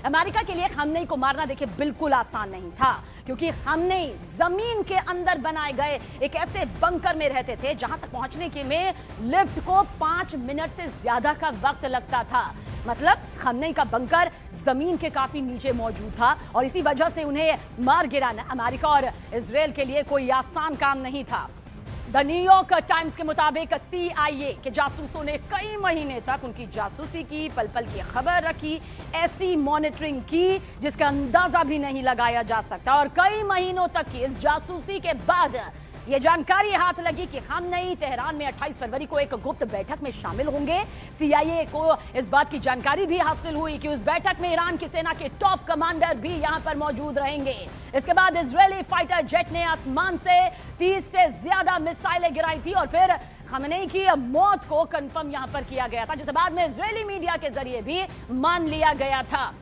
America के लिए Khamenei को मारना देखिए बिल्कुल आसान नहीं था, क्योंकि खामनेई जमीन के अंदर बनाए गए एक ऐसे बंकर में रहते थे जहां तक पहुंचने के में लिफ्ट को 5 मिनट से ज्यादा का वक्त लगता था। मतलब खामनेई का बंकर जमीन के काफी नीचे मौजूद था और इसी वजह से उन्हें मार गिराना अमेरिका और इजराइल के लिए कोई आसान काम नहीं था। द न्यूयॉर्क टाइम्स के मुताबिक CIA के जासूसों ने कई महीने तक उनकी जासूसी की, पल पल की खबर रखी, ऐसी मॉनिटरिंग की जिसका अंदाजा भी नहीं लगाया जा सकता। और कई महीनों तक की इस जासूसी के बाद ये जानकारी हाथ लगी कि खामनेई तेहरान में 28 फरवरी को एक गुप्त बैठक में शामिल होंगे। CIA को इस बात की जानकारी भी हासिल हुई कि उस बैठक में ईरान की सेना के टॉप कमांडर भी यहां पर मौजूद रहेंगे। इसके बाद इजरायली फाइटर जेट ने आसमान से 30 से ज्यादा मिसाइलें गिराई थी और फिर खामनेई की मौत को कंफर्म यहां पर किया गया था, जिसे बाद में इजरायली मीडिया के जरिए भी मान लिया गया था।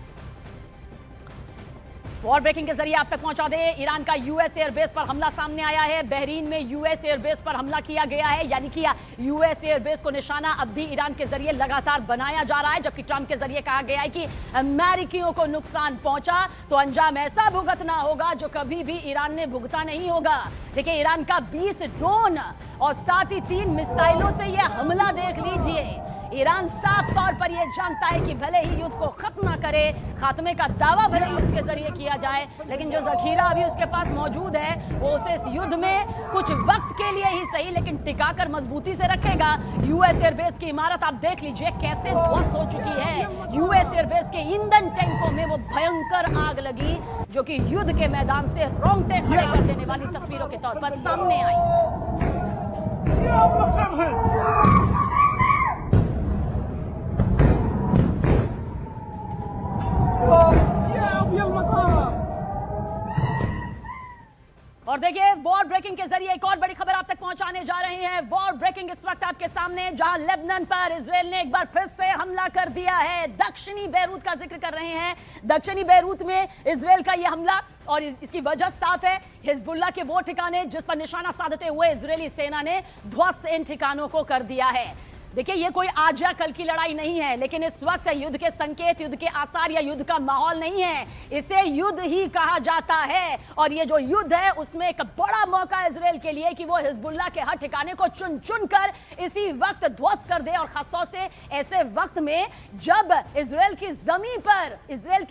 वॉर ब्रेकिंग के जरिए आप तक पहुंचा दें, ईरान का US एयरबेस पर हमला सामने आया है। बहरीन में US एयरबेस पर हमला किया गया है, यानी कि US एयरबेस को निशाना अब भी ईरान के जरिए लगातार बनाया जा रहा है। जबकि ट्रंप के जरिए कहा गया है कि अमेरिकियों को नुकसान पहुंचा तो अंजाम ऐसा भुगतना होगा जो कभी भी ईरान ने भुगता नहीं होगा। देखिए, ईरान का 20 ड्रोन और साथ ही 3 मिसाइलों से यह हमला देख लीजिए। ईरान साफ तौर पर यह जानता है कि भले ही युद्ध को खत्म न करे, खात्मे का दावा भले ही उसके जरिए किया जाए, लेकिन जो जखीरा अभी उसके पास मौजूद है वो उसे इस युद्ध में कुछ वक्त के लिए ही सही लेकिन टिकाकर मजबूती से रखेगा। US एयरबेस की इमारत आप देख लीजिए कैसे ध्वस्त हो चुकी है। US एयरबेस के ईंधन टैंकों में वो भयंकर आग लगी जो कि युद्ध के मैदान से रोंगटे खड़े कर देने वाली तस्वीरों के तौर पर सामने आई। और देखिए, वॉर ब्रेकिंग के जरिए एक और बड़ी खबर आप तक पहुंचाने जा रहे हैं। वॉर ब्रेकिंग इस वक्त आपके सामने, जहां लेबनान पर इजराइल ने एक बार फिर से हमला कर दिया है। दक्षिणी बेरूत का जिक्र कर रहे हैं। दक्षिणी बेरूत में इजराइल का यह हमला, और इसकी वजह साफ है, हिजबुल्लाह के वो ठिकाने जिस पर निशाना साधते हुए इजरायली सेना ने ध्वस्त इन ठिकानों को कर दिया है। देखिए, ये कोई आज या कल की लड़ाई नहीं है, लेकिन इस वक्त युद्ध के संकेत, युद्ध के आसार या युद्ध का माहौल नहीं है, इसे युद्ध ही कहा जाता है। और ये जो युद्ध है उसमें एक बड़ा मौका इजराइल के लिए कि वो हिजबुल्लाह के हर ठिकाने को चुन चुन कर इसी वक्त ध्वस्त कर दे। और खासतौर से ऐसे वक्त में जब इजराइल की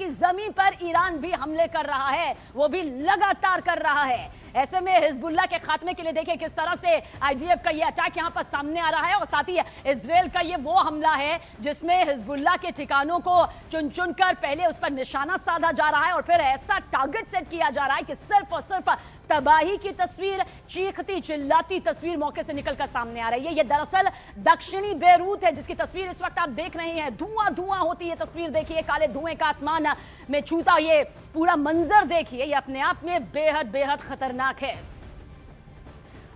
जमीन पर ईरान भी हमले कर रहा है, वो भी लगातार कर रहा है। ऐसे में हिजबुल्लाह के खात्मे के लिए देखिए किस तरह से IDF का ये अटैक यहां पर सामने आ रहा है, और साथ ही इजराइल का ये वो हमला है जिसमें हिजबुल्लाह के ठिकानों को चुन चुन कर पहले उस पर निशाना साधा जा रहा है और फिर ऐसा टारगेट सेट किया जा रहा है कि सिर्फ और सिर्फ तबाही की तस्वीर, चीखती चिल्लाती तस्वीर मौके से निकलकर सामने आ रही है। ये दरअसल दक्षिणी बेरूत है जिसकी तस्वीर इस वक्त आप देख रहे हैं। धुआं धुआं होती है तस्वीर, देखिए काले धुएं का आसमान में छूता ये पूरा मंजर देखिए, ये अपने आप में बेहद बेहद खतरनाक है।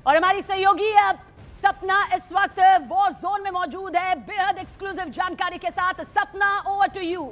और हमारी सहयोगी सपना इस वक्त वॉर जोन में मौजूद है बेहद एक्सक्लूसिव जानकारी के साथ। सपना, ओवर टू यू।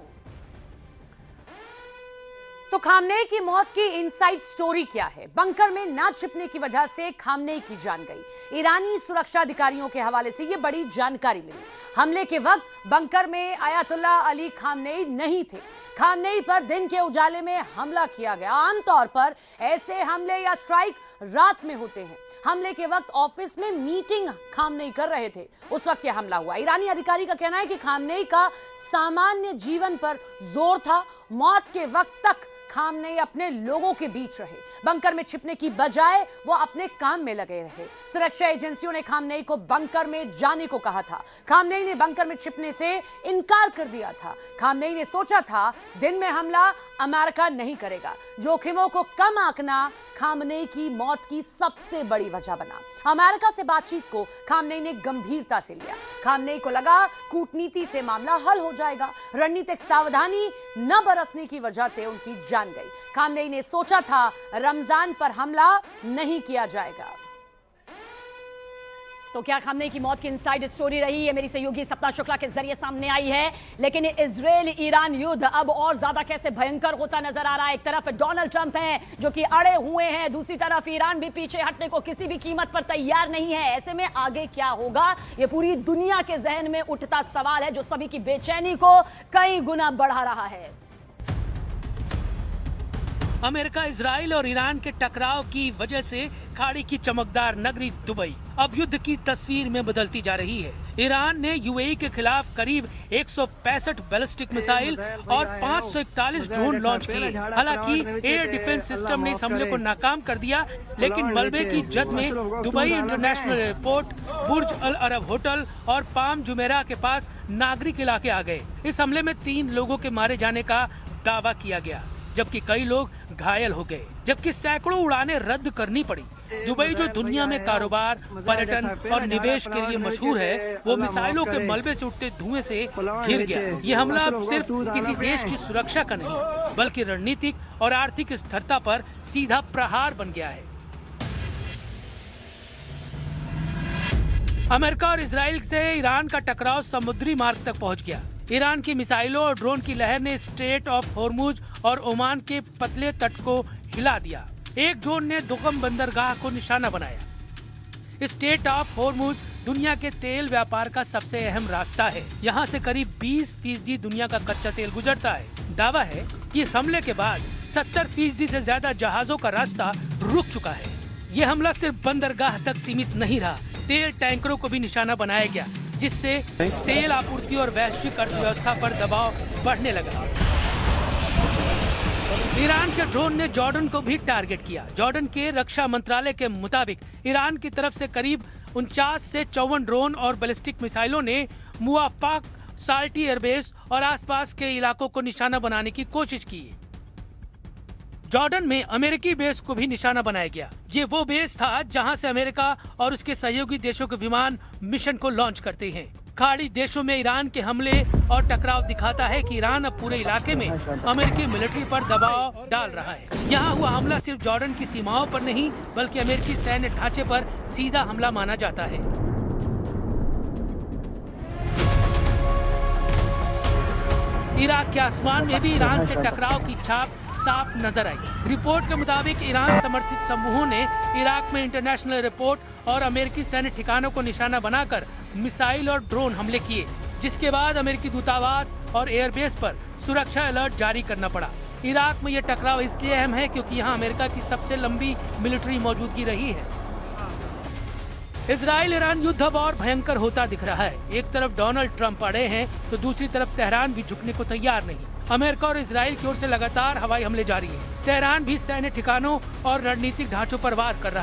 तो खामनेई की मौत की इनसाइड स्टोरी क्या है? बंकर में ना छिपने की वजह से खामनेई की जान गई। ईरानी सुरक्षा अधिकारियों के हवाले से यह बड़ी जानकारी मिली। हमले के वक्त बंकर में आयतुल्लाह अली खामनेई नहीं थे। खामनेई पर दिन के उजाले में हमला किया गया। आमतौर पर ऐसे हमले या स्ट्राइक रात में होते हैं। हमले के वक्त ऑफिस में मीटिंग खामनेई कर रहे थे, उस वक्त यह हमला हुआ। ईरानी अधिकारी का कहना है कि खामनेई का सामान्य जीवन पर जोर था। मौत के वक्त तक खामनेई अपने लोगों के बीच रहे। बंकर में छिपने की बजाय वो अपने काम में लगे रहे। सुरक्षा एजेंसियों ने खामनेई को बंकर में जाने को कहा था। खामनेई ने बंकर में छिपने से इनकार कर दिया था। खामनेई ने सोचा था दिन में हमला अमेरिका नहीं करेगा। जोखिमों को कम आंकना खामनेई की मौत की सबसे बड़ी वजह बना। अमेरिका से बातचीत को खामनेई ने गंभीरता से लिया। खामनेई को लगा कूटनीति से मामला हल हो जाएगा। रणनीतिक सावधानी न बरतने की वजह से उनकी जान गई। खामनेई ने सोचा था रमजान पर हमला नहीं किया जाएगा। तो क्या खामनेई की मौत की इनसाइड स्टोरी रही? ये मेरी सहयोगी सपना शुक्ला के जरिए सामने आई है। लेकिन इजराइल ईरान युद्ध अब और ज्यादा कैसे भयंकर होता नजर आ रहा है। एक तरफ डोनाल्ड ट्रंप हैं जो कि अड़े हुए हैं, दूसरी तरफ ईरान भी पीछे हटने को किसी भी कीमत पर तैयार नहीं है। ऐसे में आगे क्या होगा, ये पूरी दुनिया के जहन में उठता सवाल है जो सभी की बेचैनी को कई गुना बढ़ा रहा है। अमेरिका, इजराइल और ईरान के टकराव की वजह से खाड़ी की चमकदार नगरी दुबई अब युद्ध की तस्वीर में बदलती जा रही है। ईरान ने यूएई के खिलाफ करीब 165 बैलिस्टिक मिसाइल और 541 ड्रोन लॉन्च किए। हालांकि एयर डिफेंस सिस्टम ने इस हमले को नाकाम कर दिया, लेकिन मलबे की जद में दुबई इंटरनेशनल एयरपोर्ट, बुर्ज अल अरब होटल और पाम जुमेरा के पास नागरिक इलाके आ गए। इस हमले में 3 लोगों के मारे जाने का दावा किया गया, जबकि कई लोग घायल हो गए, जबकि सैकड़ों उड़ानें रद्द करनी पड़ी। दुबई जो दुनिया में कारोबार, पर्यटन और निवेश के लिए मशहूर है, वो मिसाइलों के मलबे से उठते धुएं से घिर गया। ये हमला अब सिर्फ किसी देश की सुरक्षा का नहीं, बल्कि रणनीतिक और आर्थिक स्थिरता पर सीधा प्रहार बन गया है। अमेरिका और इजराइल से ईरान का टकराव समुद्री मार्ग तक पहुंच गया। ईरान की मिसाइलों और ड्रोन की लहर ने स्ट्रेट ऑफ होर्मुज और ओमान के पतले तट को हिला दिया। एक ड्रोन ने दुगम बंदरगाह को निशाना बनाया। स्ट्रेट ऑफ होर्मुज दुनिया के तेल व्यापार का सबसे अहम रास्ता है। यहाँ से करीब 20% दुनिया का कच्चा तेल गुजरता है। दावा है कि इस हमले के बाद 70% से ज्यादा जहाजों का रास्ता रुक चुका है। ये हमला सिर्फ बंदरगाह तक सीमित नहीं रहा, तेल टैंकरों को भी निशाना बनाया गया, जिससे तेल आपूर्ति और वैश्विक अर्थव्यवस्था पर दबाव बढ़ने लगा। ईरान के ड्रोन ने जॉर्डन को भी टारगेट किया। जॉर्डन के रक्षा मंत्रालय के मुताबिक ईरान की तरफ से करीब 49 से 54 ड्रोन और बैलिस्टिक मिसाइलों ने मुआफाक, साल्टी एयरबेस और आसपास के इलाकों को निशाना बनाने की कोशिश की। जॉर्डन में अमेरिकी बेस को भी निशाना बनाया गया। ये वो बेस था जहां से अमेरिका और उसके सहयोगी देशों के विमान मिशन को लॉन्च करते हैं। खाड़ी देशों में ईरान के हमले और टकराव दिखाता है कि ईरान अब पूरे इलाके में अमेरिकी मिलिट्री पर दबाव डाल रहा है। यहाँ हुआ हमला सिर्फ जॉर्डन की सीमाओं पर नहीं, बल्कि अमेरिकी सैन्य ढांचे पर सीधा हमला माना जाता है। इराक के आसमान में भी ईरान से टकराव की छाप साफ नजर आई। रिपोर्ट के मुताबिक ईरान समर्थित समूहों ने इराक में इंटरनेशनल एयरपोर्ट और अमेरिकी सैन्य ठिकानों को निशाना बनाकर मिसाइल और ड्रोन हमले किए, जिसके बाद अमेरिकी दूतावास और एयरबेस पर सुरक्षा अलर्ट जारी करना पड़ा। इराक में यह टकराव इसलिए अहम है क्योंकि यहाँ अमेरिका की सबसे लंबी मिलिट्री मौजूदगी रही है। इजराइल ईरान युद्ध अब और भयंकर होता दिख रहा है। एक तरफ डोनाल्ड ट्रंप अड़े हैं, तो दूसरी तरफ तेहरान भी झुकने को तैयार नहीं। अमेरिका और इजराइल की ओर से लगातार हवाई हमले जारी हैं। तेहरान भी सैन्य ठिकानों और रणनीतिक ढांचों पर वार कर रहा है।